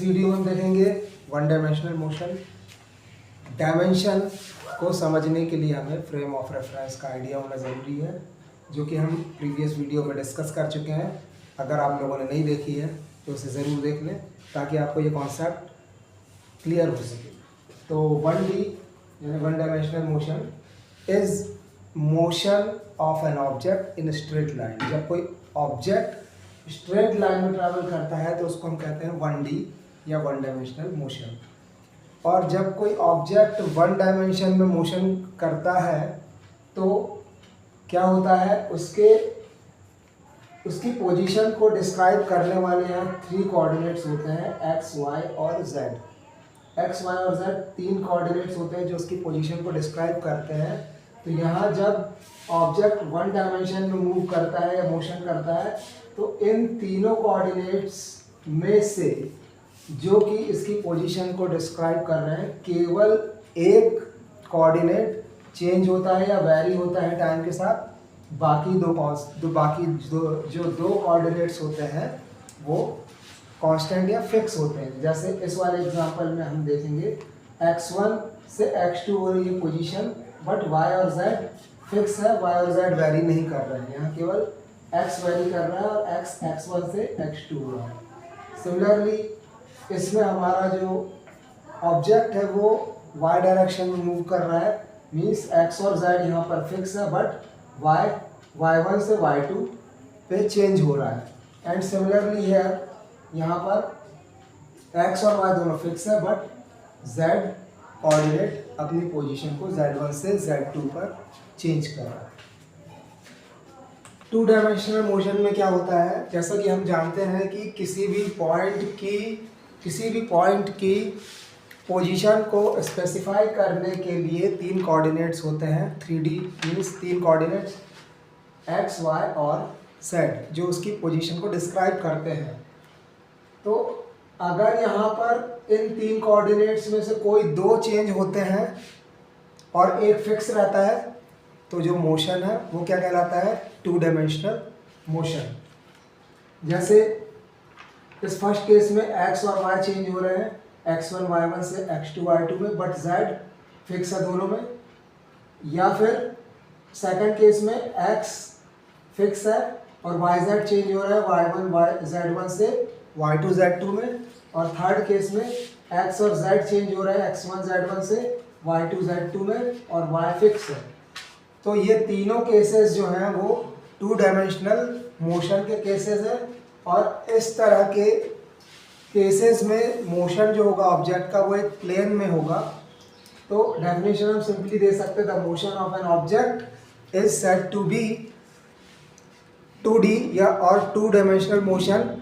इस वीडियो में हम देखेंगे वन डायमेंशनल मोशन। डायमेंशन को समझने के लिए हमें फ्रेम ऑफ रेफरेंस का आइडिया होना ज़रूरी है, जो कि हम प्रीवियस वीडियो में डिस्कस कर चुके हैं। अगर आप लोगों ने नहीं देखी है तो उसे ज़रूर देख लें ताकि आपको ये कॉन्सेप्ट क्लियर हो सके। तो 1D यानी one dimensional motion is motion of an object in straight line. जब कोई ऑब्जेक्ट स्ट्रेट लाइन में ट्रैवल करता है तो उसको हम कहते हैं 1D या वन डायमेंशनल मोशन। और जब कोई ऑब्जेक्ट वन डायमेंशन में मोशन करता है तो क्या होता है, उसकी पोजीशन को डिस्क्राइब करने वाले यहाँ 3 कोऑर्डिनेट्स होते हैं, x, y और z। x, y और z 3 कोऑर्डिनेट्स होते हैं जो उसकी पोजीशन को डिस्क्राइब करते हैं। तो यहाँ जब ऑब्जेक्ट वन डायमेंशन में मूव करता है या मोशन करता है तो इन तीनों कोऑर्डिनेट्स में से जो कि इसकी पोजीशन को डिस्क्राइब कर रहे हैं, केवल एक कोऑर्डिनेट चेंज होता है या वेरी होता है टाइम के साथ। बाकी दो कोऑर्डिनेट्स होते हैं वो कांस्टेंट या फिक्स होते हैं। जैसे इस वाले एग्जांपल में हम देखेंगे x1 से x2 हो रही है पोजीशन, बट y और z फिक्स है, y और z वेरी नहीं कर रहे हैं। यहाँ केवल x वेरी कर रहा है और x1 से x2 हो रहा है। सिमिलरली इसमें हमारा जो ऑब्जेक्ट है वो y डायरेक्शन में मूव कर रहा है, मीन्स x और z यहाँ पर फिक्स है, बट y1 से y2 पे चेंज हो रहा है। एंड सिमिलरली है यहाँ पर x और y दोनों फिक्स है, बट z कोऑर्डिनेट अपनी पोजीशन को z1 से z2 पर चेंज कर रहा है। 2 डायमेंशनल मोशन में क्या होता है, जैसा कि हम जानते हैं कि किसी भी पॉइंट की पोजीशन को स्पेसिफाई करने के लिए 3 कोऑर्डिनेट्स होते हैं। 3D means 3 coordinates x, y और z जो उसकी पोजीशन को डिस्क्राइब करते हैं। तो अगर यहाँ पर इन 3 कोऑर्डिनेट्स में से कोई 2 चेंज होते हैं और एक फिक्स रहता है तो जो मोशन है वो क्या कहलाता है, 2 डायमेंशनल मोशन। जैसे इस फर्स्ट केस में x और y चेंज हो रहे हैं, x1 y1 से x2 y2 में, बट z फिक्स है दोनों में। या फिर सेकंड केस में x फिक्स है और yz चेंज हो रहा है, y1 z1 से y2 z2 में। और थर्ड केस में x और z चेंज हो रहा है, x1 z1 से y2 z2 में और y फिक्स है। तो ये तीनों केसेस जो हैं वो 2 डायमेंशनल मोशन के केसेस हैं। और इस तरह के केसेस में मोशन जो होगा ऑब्जेक्ट का वो एक प्लेन में होगा। तो डेफिनेशन हम सिंपली दे सकते हैं, the motion of an object is said to be 2D या और 2 dimensional motion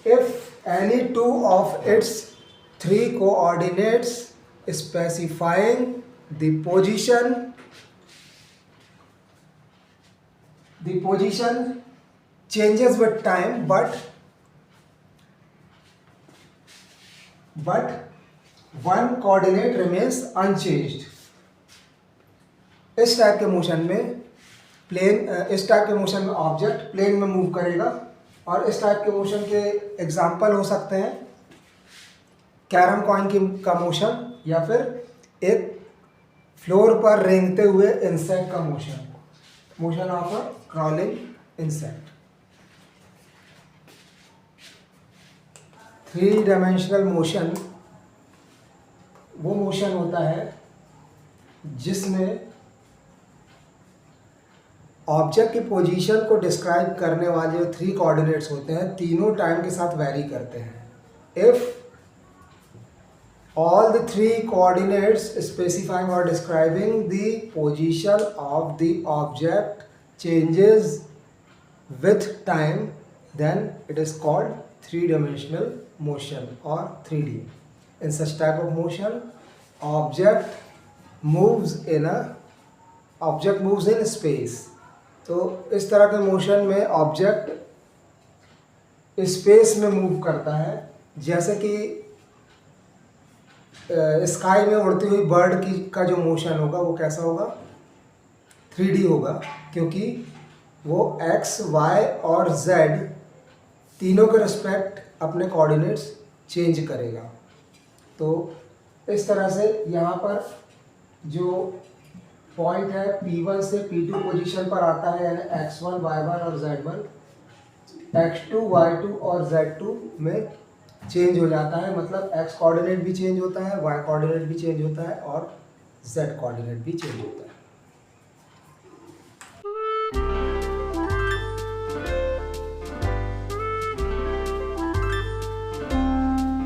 if any 2 of its 3 coordinates specifying the position changes with time, but one coordinate remains unchanged। इस टाइप के motion में object plane में move करेगा। और इस type के मोशन के एग्जाम्पल हो सकते हैं कैरम कॉइन का मोशन, या फिर एक फ्लोर पर रेंगते हुए इंसेक्ट का motion of a crawling insect. 3 dimensional motion वो मोशन होता है जिसमें ऑब्जेक्ट की पोजीशन को डिस्क्राइब करने वाले जो 3 कोऑर्डिनेट्स होते हैं तीनों टाइम के साथ वेरी करते हैं। If all the 3 coordinates specifying or describing the position of the object changes with time, then it is called 3-dimensional motion or 3D. In such type of motion, object moves in space. तो इस तरह के motion में object space में move करता है। जैसे कि स्काई में उड़ती हुई बर्ड का जो मोशन होगा वो कैसा होगा, 3D होगा, क्योंकि वो x, y और z तीनों के रिस्पेक्ट अपने कोऑर्डिनेट्स चेंज करेगा। तो इस तरह से यहाँ पर जो पॉइंट है P1 से P2 पोजीशन पर आता है, यानी x1 y1 और z1 x2 y2 और z2 में चेंज हो जाता है। मतलब x कोऑर्डिनेट भी चेंज होता है, y कोऑर्डिनेट भी चेंज होता है और z कोऑर्डिनेट भी चेंज होता है।